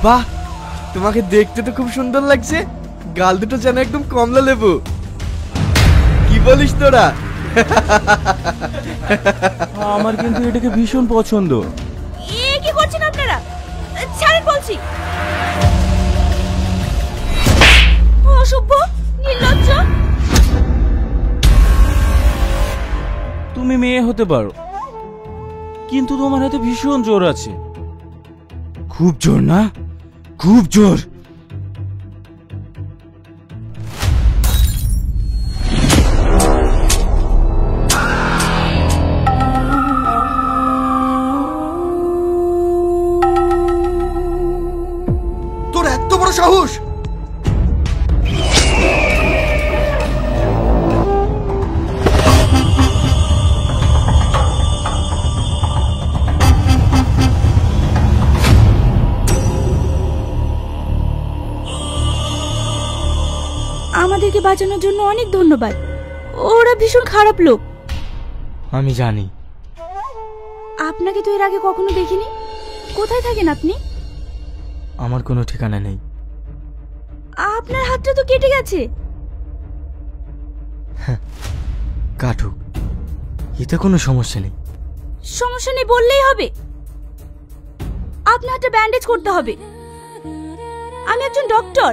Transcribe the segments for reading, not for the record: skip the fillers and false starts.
বাহ, তোমাকে দেখতে তো খুব সুন্দর লাগছে। গাল দুটো যেন একদম কমলা লেবু। কি বলিস তোরা? আমার কিন্তু এটাকে ভীষণ পছন্দ। কি করছেন আপনারা? ছাড়েন বলছি। অসভ্য, নির্লজ্জ। তুমি মেয়ে হতে পারো, কিন্তু তোমার হাতে ভীষণ জোর আছে। খুব জোর না? খুব জোর। তোর এত বড় সাহস! আমাদেরকে বাঁচানোর জন্য অনেক ধন্যবাদ। ওরা ভীষণ খারাপ লোক। আমি জানি। আপনাকে তো এর আগে কখনো দেখিনি। কোথায় থাকেন আপনি? আমার কোনো ঠিকানা নেই। আপনার হাতটা তো কেটে গেছে। কাটুক, এতে কোনো সমস্যা নেই। সমস্যা নেই বললেই হবে? আপনার হাতটা ব্যান্ডেজ করতে হবে। আমি একজন ডক্টর,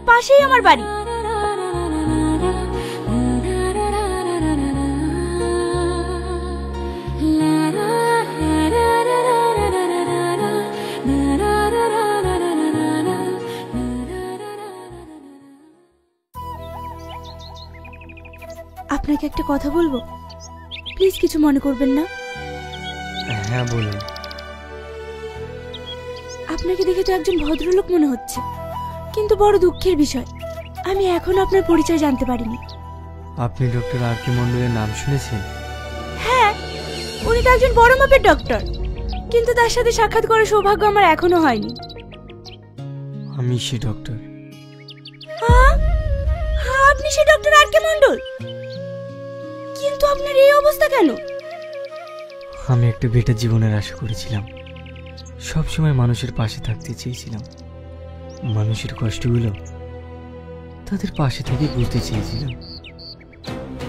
পাশেই আমার বাড়ি। আপনাকে একটা কথা বলবো, প্লিজ কিছু মনে করবেন না। হ্যাঁ বলুন। আপনাকে দেখে তো একজন ভদ্রলোক মনে হচ্ছে, কিন্তু বড় দুঃখের বিষয়, আমি এখনো আপনার পরিচয় জানতে পারিনি। আপনি ডক্টর আর কে মন্ডলের নাম শুনেছেন? হ্যাঁ, উনি তো একজন বড় মাপের ডক্টর, কিন্তু তার সাথে সাক্ষাৎ করার সৌভাগ্য আমার এখনো হয়নি। আমি সে ডক্টর। হ্যাঁ, আপনি সে ডক্টর আর কে মন্ডল? কিন্তু আপনার এই অবস্থা কেন? আমি একটা বেটার জীবনের আশা করেছিলাম। সবসময় মানুষের পাশে থাকতে চেয়েছিলাম। মানুষের কষ্টগুলো তাদের পাশে থেকে বুঝতে চেয়েছিলাম।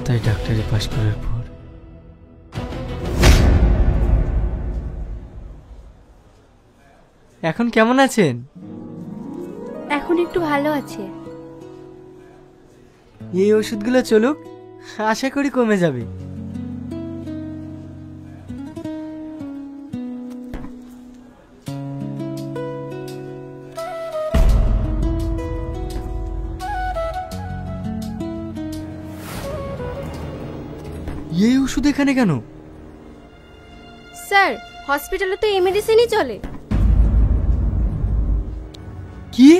তাই ডাক্তারি পাশ করার পর এখন কেমন আছেন? এখন একটু ভালো আছে। এই ওষুধগুলো চলুক, আশা করি কমে যাবে। এই ওষুধ এখানে কেন? স্যার, হসপিটালে তো এই মেডিসিনই চলে। কি?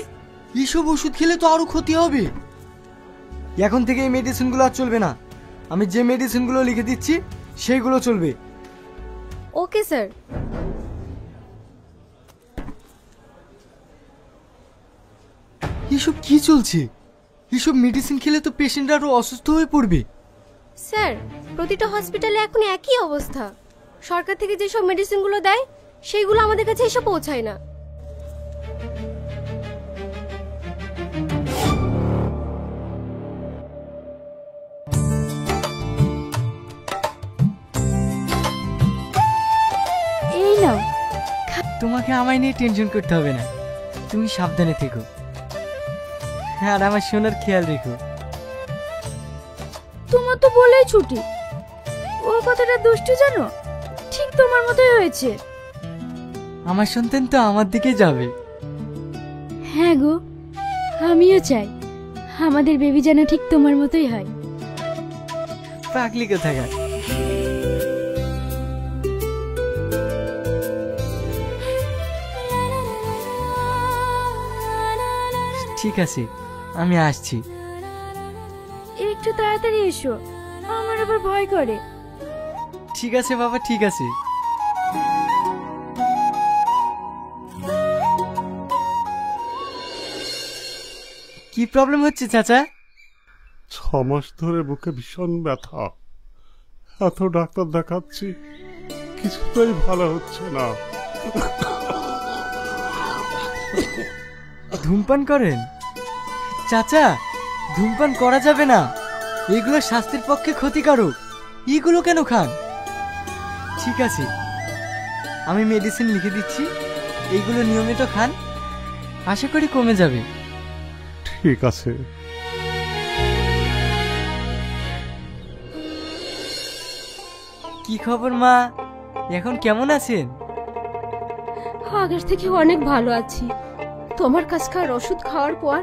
এইসব ওষুধ খেলে তো আরো ক্ষতি হবে। এখন থেকে এই মেডিসিনগুলো আর চলবে না। আমি যে মেডিসিনগুলো লিখে দিচ্ছি সেইগুলো চলবে। Okay sir. এসব কি চলছে? এসব মেডিসিন খেলে তো পেশেন্ট আরো অসুস্থ হয়ে পড়বে। স্যার, প্রতিটা হসপিটালে এখন একই অবস্থা। সরকার থেকে যেসব মেডিসিনগুলো দেয় সেইগুলো আমাদের কাছে এসে পৌঁছায় না। এই নাও। তোমাকে আমায় নিয়ে টেনশন করতে হবে না। তুমি সাবধানে থেকো আর আমার সোনার খেয়াল রেখো। তোমার তো বলেই ছুটি। ও কথাটা দুষ্টু জানো, ঠিক তোমার মতোই হয়েছে। আমার সন্তান তো আমার দিকে যাবে। হ্যাঁ গো, আমিও চাই আমাদের বেবি যেন ঠিক তোমার মতোই হয়। পাগলি কোথাকার। ঠিক আছে, আমি আসছি। একটু তাড়াতাড়ি এসো, আমার আবার ভয় করে। ঠিক আছে বাবা, ঠিক আছে। কি প্রবলেম হচ্ছে চাচা? 6 মাস ধরে বুকে ভীষণ ব্যথা। এত ডাক্তার দেখাচ্ছি, কিছুতেই ভালো হচ্ছে না। ধূমপান করেন? চাচা, ধূমপান করা যাবে না, এগুলো স্বাস্থ্যের পক্ষে ক্ষতিকারক। এগুলো কেন খান? ঠিক আছে, আমি মেডিসিন লিখে দিচ্ছি, এইগুলো নিয়মিত খান, আশা করি কমে যাবে। ঠিক আছে। কি খবর মা, এখন কেমন আছেন? আগের থেকে অনেক ভালো আছি। তোমার কাছকার ওষুধ খাওয়ার পর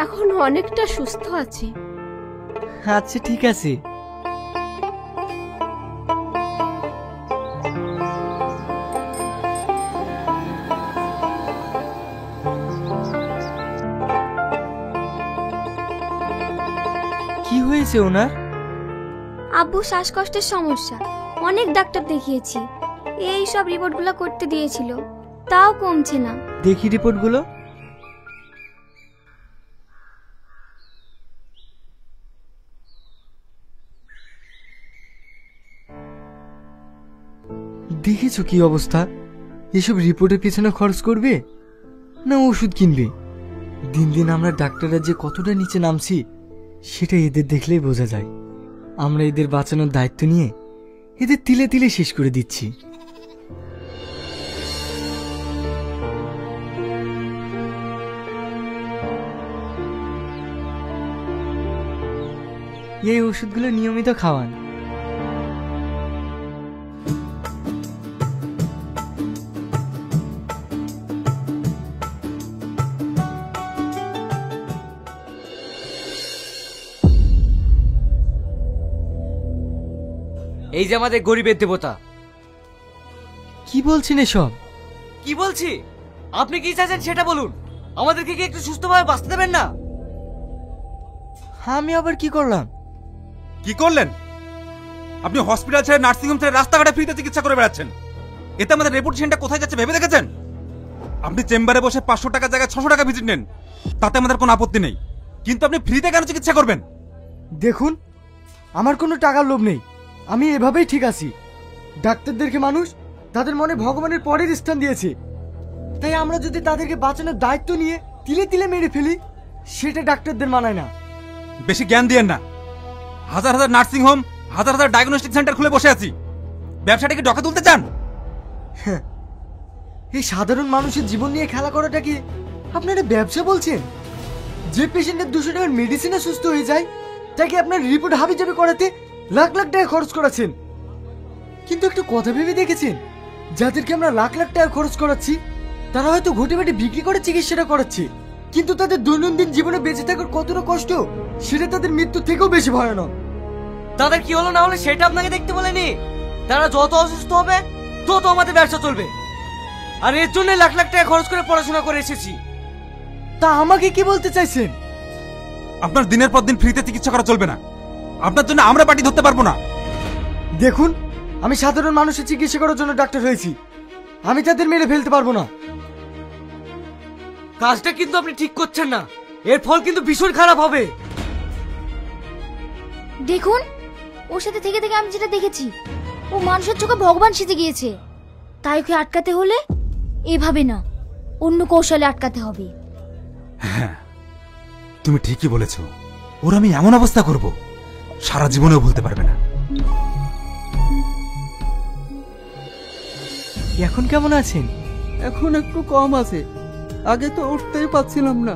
এখন অনেকটা সুস্থ আছি। আচ্ছা ঠিক আছে। কি হয়েছে ওনার? আব্বু শ্বাসকষ্টের সমস্যা, অনেক ডাক্তার দেখিয়েছি, এই সব রিপোর্টগুলো করতে দিয়েছিল, তাও কমছে না। দেখি রিপোর্টগুলো। দেখেছো কি অবস্থা? এসব রিপোর্টের পিছনে খরচ করবে না ওষুধ কিনবে? দিন দিন আমরা ডাক্তাররা যে কতটা নিচে নামছি সেটা এদের দেখলেই বোঝা যায়। আমরা এদের বাঁচানোর দায়িত্ব নিয়ে এদের তিলে তিলে শেষ করে দিচ্ছি। এই ওষুধগুলো নিয়মিত খাওয়ান। এই যে আমাদের গরিবের দেবতা। কি বলছেন এসব? কি বলছি? আপনি কি চাইছেন সেটা বলুন। আমাদেরকে কি একটু সুস্থভাবে বাঁচতে দেবেন না? আমি আবার কি করলাম? কি করলেন? আপনি হসপিটাল ছেড়ে, নার্সিংহোম ছেড়ে রাস্তাঘাটে ফ্রিতে চিকিৎসা করে বেড়াচ্ছেন। এতে আমাদের রেপুটেশনটা কোথায় যাচ্ছে ভেবে দেখেছেন? আপনি চেম্বারে বসে 500 টাকার জায়গায় 600 টাকা ভিজিট নেন, তাতে আমাদের কোনো আপত্তি নেই, কিন্তু আপনি ফ্রিতে কেন চিকিৎসা করবেন? দেখুন, আমার কোনো টাকার লোভ নেই, আমি এভাবেই ঠিক আছি। ডাক্তারদেরকে মানুষ তাদের মনে ভগবানের পরের স্থান দিয়েছে, তাই আমরা যদি তাদেরকে বাঁচানোর দায়িত্ব নিয়ে তিলে তিলে মেরে ফেলি সেটা ডাক্তারদের মানায় না। বেশি জ্ঞান দিয়েন না। হাজার হাজার নার্সিংহোম, হাজার হাজার ডায়াগনস্টিক সেন্টার খুলে বসে আছি, ব্যবসাটাকে ডকা তুলতে চান? এই সাধারণ মানুষের জীবন নিয়ে খেলা করাটা কি আপনারা ব্যবসা বলছেন? যে পেশেন্টের 200 টাকার মেডিসিনে সুস্থ হয়ে যায় তাকে আপনার রিপোর্ট হাবি জাবি করাতে লাখ লাখ টাকা খরচ করাচ্ছেন। কিন্তু একটা কথা ভেবে দেখেছেন, যাদেরকে আমরা লাখ লাখ টাকা খরচ করাচ্ছি তারা হয়তো ঘটে বেটে বিক্রি করে চিকিৎসাটা করাচ্ছে, কিন্তু তাদের দৈনন্দিন জীবনে বেঁচে থাকার কতটা কষ্ট সেটা তাদের মৃত্যু থেকেও বেশি ভয়ানক। তাদের কি হলো না হলো সেটা আপনাকে দেখতে বলেনি। তারা যত অসুস্থ হবে তত আমাদের ব্যবসা চলবে, আর এর জন্য লাখ লাখ টাকা খরচ করে পড়াশোনা করে এসেছি। তা আমাকে কি বলতে চাইছেন? আপনার দিনের পর দিন ফ্রিতে চিকিৎসা করা চলবে না, আপনার জন্য আমরা পার্টি ধরতে পারবো না। দেখুন, আমি সাধারণ মানুষের চিকিৎসা করার জন্য ডাক্তার হয়েছি, আমি তাদের মেরে ফেলতে পারবো না। কাজটা কিন্তু আপনি ঠিক করছেন না, এর ফল কিন্তু ভীষণ খারাপ হবে। দেখুন, ওর সাথে থেকে থেকে আমি যেটা দেখেছি, ও মানুষের চোখে ভগবান সেজে গিয়েছে। তাই ওকে আটকাতে হলে এভাবে না, অন্য কৌশলে আটকাতে হবে। হ্যাঁ, তুমি ঠিকই বলেছ। ওর আমি এমন অবস্থা করব সারা জীবনেও ভুলতে পারবে না। এখন কেমন আছেন? এখন একটু কম আছে, আগে তো উঠতেই পারছিলাম না।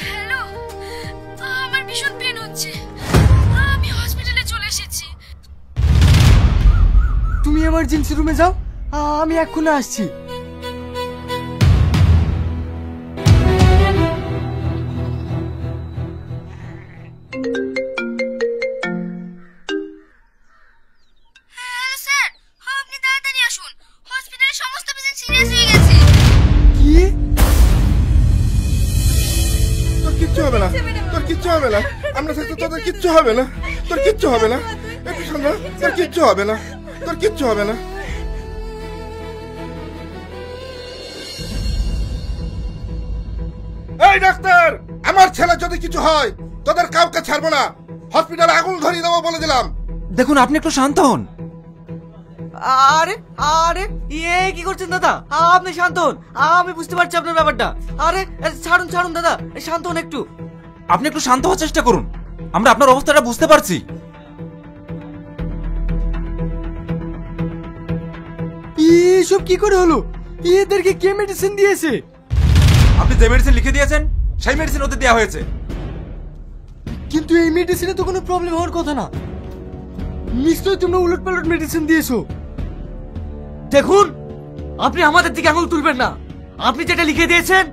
হ্যালো, আমার ভীষণ পেন হচ্ছে, আমি হসপিটালে চলে এসেছি। তুমি এমার্জেন্সি রুমে যাও, আমি এক্ষুনি আসছি। হ্যালো স্যার, আপনি তাড়াতাড়ি আসুন, হসপিটালের সমস্ত পেশেন্ট সিরিয়াস হয়ে গেছে। কি? তোর কিচ্ছু হবে না, তোর কিচ্ছু হবে না, আমরা থাকতে তোদের কিচ্ছু হবে না, তোর কিচ্ছু হবে না, একটু সামনে, তোর কিচ্ছু হবে না, তোর কিচ্ছু হবে না। এই ডাক্তার, আমার ছেলে যদি কিছু হয় তোদের কাউকে ছাড়বো না, হসপিটালে আগুন ধরিয়ে দেবো বলে দিলাম। দেখুন, আপনি একটু শান্ত হন। আরে আরে কি করছেন দাদা? আপনি শান্ত হন, আমি বুঝতে পারছি আপনার ব্যাপারটা। আরে ছাড়ুন ছাড়ুন দাদা, শান্ত হন একটু। আপনি একটু শান্ত হওয়ার চেষ্টা করুন, আমরা আপনার অবস্থাটা বুঝতে পারছি। এসব কি করে হলো? এদেরকে কে মেডিসিন দিয়েছে? আপনি যে মেডিসিন লিখে দিয়েছেন সেই মেডিসিন ওদের দেওয়া হয়েছে। কিন্তু এই মেডিসিনে তো কোনো প্রবলেম হওয়ার কথা না। নিশ্চয়ই তোমরা উলটপালট মেডিসিন দিয়েছো। দেখুন, আপনি আমাদের দিকে আঙুল তুলবেন না। আপনি যেটা লিখে দিয়েছেন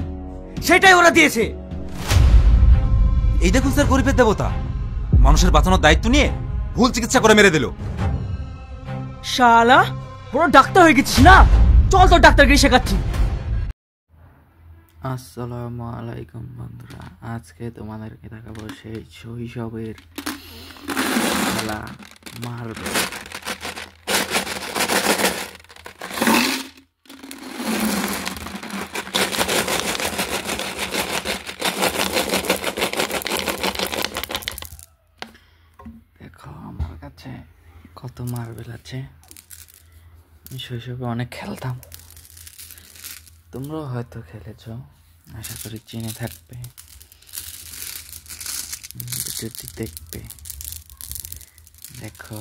সেটাই ওরা দিয়েছে। এই দেখুন স্যার, গরিবের দেবতা মানুষের বাঁচানোর দায়িত্ব নিয়ে ভুল চিকিৎসা করে মেরে দিল। শালা বড় ডাক্তার হয়ে গেছিস না? চল তোর ডাক্তারগিরি শেখাচ্ছি। আসসালামু আলাইকুম বন্ধুরা, আজকে তোমাদেরকে দেখাবো সেই শৈশবের খেলা মার্বেল। দেখো আমার কাছে কত মার্বেল আছে। আমি শৈশবে অনেক খেলতাম, তোমরাও হয়তো খেলেছ, আশা করি চিনে থাকবে। ভিডিওটি দেখবে। দেখো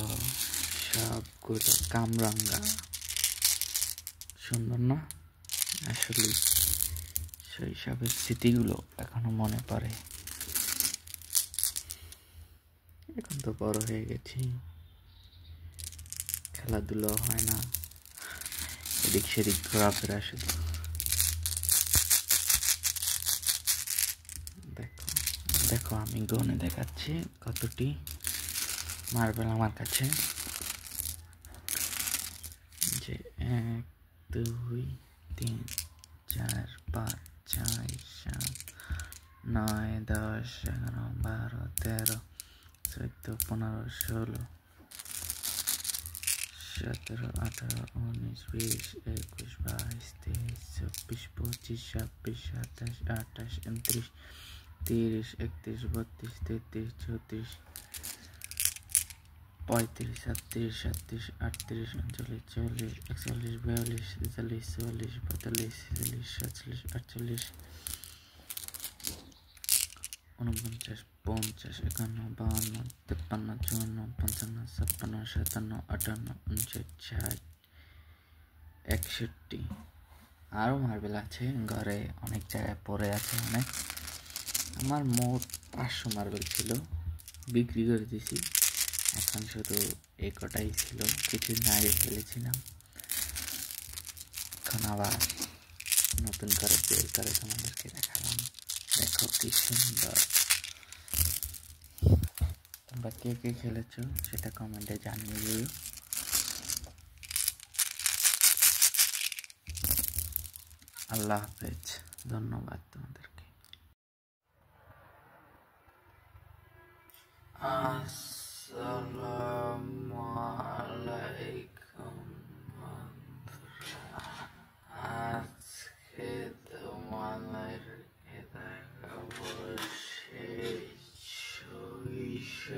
সবগুলো কামরাঙ্গা, সুন্দর না? আসলে শৈশবের স্মৃতিগুলো এখনো মনে পড়ে। এখন তো বড় হয়ে গেছি, খেলাধুলো হয় না, এদিক সেদিক ঘোরাফেরা শুধু। দেখো দেখো আমি গনে দেখাচ্ছি কতটি মার্বেল আমার কাছে। যে 1 2 3 4 5 6 7 9 10 11 12 13 14 15 16 17 18 19 20 21 22 23 24 25 26 27 28 29 30 31 32 33 34 35 36 37 38 39 40 41 42 43 44 45 46 47 48 49 50 51 52 53 54 55 56 57 58 59 60 61। আরও মার্বেল আছে ঘরে, অনেক জায়গায় পড়ে আছে অনেক। আমার মোট 500 মার্বেল ছিল, বিক্রি করে দিয়েছি। এখন শুধু এই কটাই ছিল, কিছুদিন আগে খেলেছিলাম। এখন আবার নতুন করে বের করে তোমাদেরকে দেখালাম। দেখো কি সুন্দর। তোমরা কে কে খেলেছো সেটা কমেন্টে জানিয়ে দিও। আল্লাহ হাফেজ, ধন্যবাদ তোমাদেরকে। আসসালামু আলাইকুম বন্ধুরা, আজকে তোমাদেরকে দেখাবো সেই শৈশবের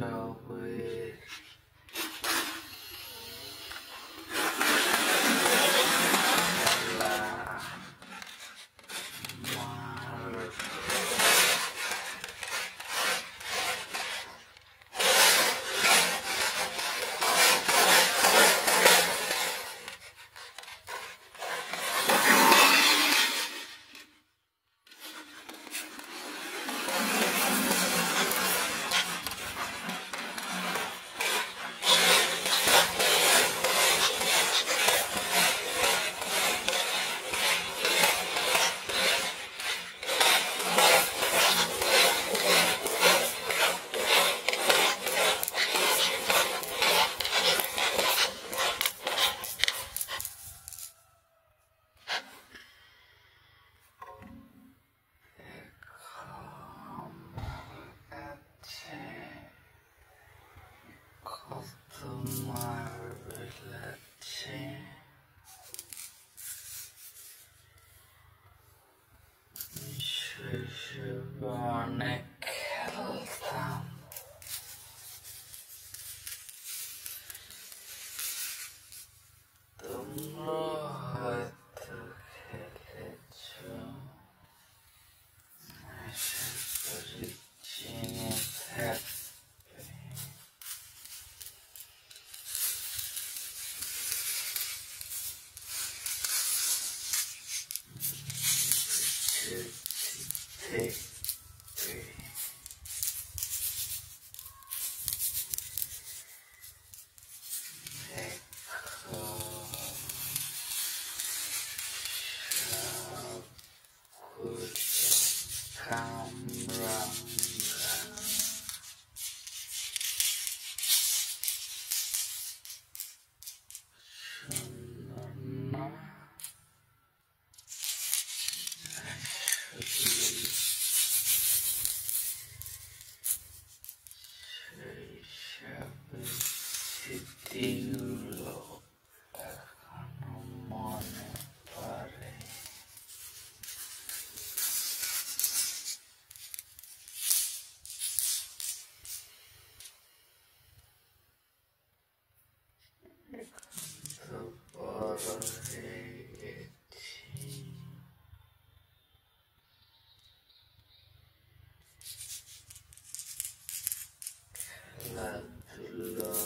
স্মৃতিগুলো এখনো মনে পড়ে। তো বড় হয়ে গেছি, খেলাধুলো